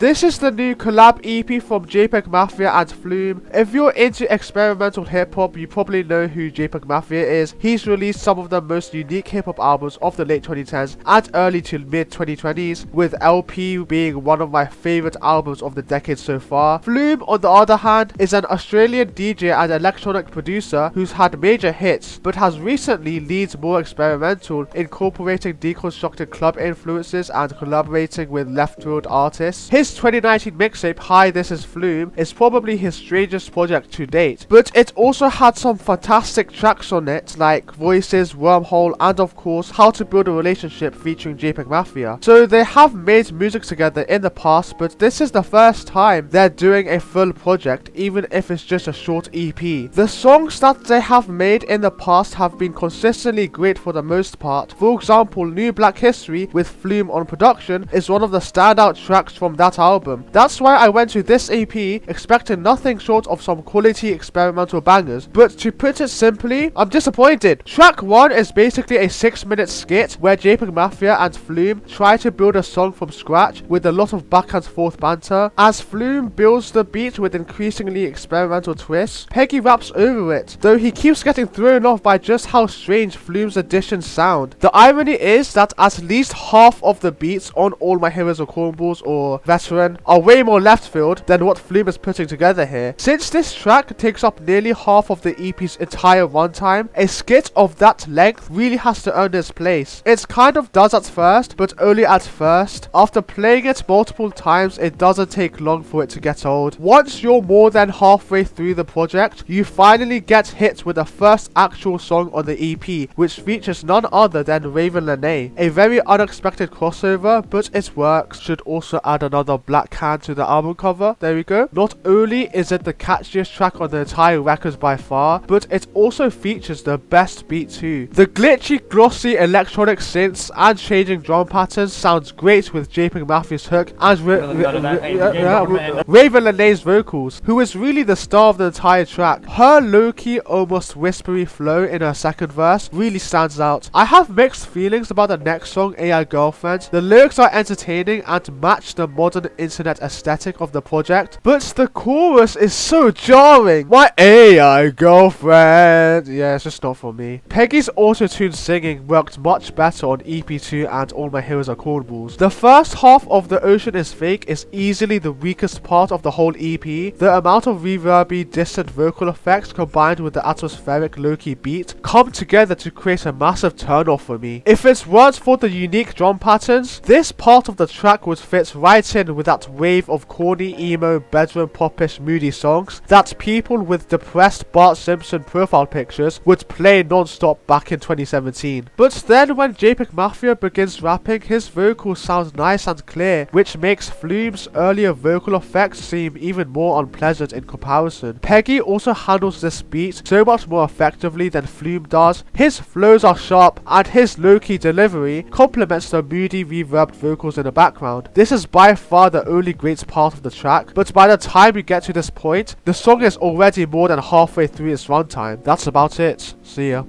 This is the new collab EP from JPEGMAFIA and Flume. If you're into experimental hip-hop, you probably know who JPEGMAFIA is. He's released some of the most unique hip-hop albums of the late 2010s and early to mid-2020s, with LP being one of my favourite albums of the decade so far. Flume, on the other hand, is an Australian DJ and electronic producer who's had major hits, but has recently leaned more experimental, incorporating deconstructed club influences and collaborating with left-field artists. His 2019 mixtape Hi This Is Flume is probably his strangest project to date, but it also had some fantastic tracks on it like Voices, Wormhole, and of course How to Build a Relationship featuring JPEGMAFIA. So they have made music together in the past, but this is the first time they're doing a full project, even if it's just a short EP. The songs that they have made in the past have been consistently great for the most part. For example, New Black History with Flume on production is one of the standout tracks from that album. That's why I went to this EP expecting nothing short of some quality experimental bangers, but to put it simply, I'm disappointed. Track 1 is basically a 6-minute skit where JPEGMAFIA and Flume try to build a song from scratch with a lot of back and forth banter. As Flume builds the beat with increasingly experimental twists, Peggy raps over it, though he keeps getting thrown off by just how strange Flume's additions sound. The irony is that at least half of the beats on All My Heroes Are Cornballs or Veteran are way more left field than what Flume is putting together here. Since this track takes up nearly half of the EP's entire runtime, a skit of that length really has to earn its place. It kind of does at first, but only at first. After playing it multiple times, it doesn't take long for it to get old. Once you're more than halfway through the project, you finally get hit with the first actual song on the EP, which features none other than Raven Lene. A very unexpected crossover, but it works. Should also add another black hand to the album cover. There we go. Not only is it the catchiest track on the entire record by far, but it also features the best beat too. The glitchy, glossy electronic synths and changing drum patterns sounds great with JPEGMAFIA's hook and Raven Lene's vocals, who is really the star of the entire track. Her low-key, almost whispery flow in her second verse really stands out. I have mixed feelings about the next song, AI Girlfriend. The lyrics are entertaining and match the modern internet aesthetic of the project, but the chorus is so jarring. My AI girlfriend. Yeah, it's just not for me. Peggy's auto-tune singing worked much better on EP2 and All My Heroes Are Cornballs. The first half of The Ocean Is Fake is easily the weakest part of the whole EP. The amount of reverby, distant vocal effects combined with the atmospheric low-key beat come together to create a massive turn-off for me. If it weren't for the unique drum patterns, this part of the track would fit right in with that wave of corny, emo, bedroom popish, moody songs that people with depressed Bart Simpson profile pictures would play non-stop back in 2017. But then when JPEGMAFIA begins rapping, his vocals sound nice and clear, which makes Flume's earlier vocal effects seem even more unpleasant in comparison. Peggy also handles this beat so much more effectively than Flume does. His flows are sharp and his low-key delivery complements the moody, reverbed vocals in the background. This is by far the only great part of the track, but by the time you get to this point, the song is already more than halfway through its runtime. That's about it. See ya.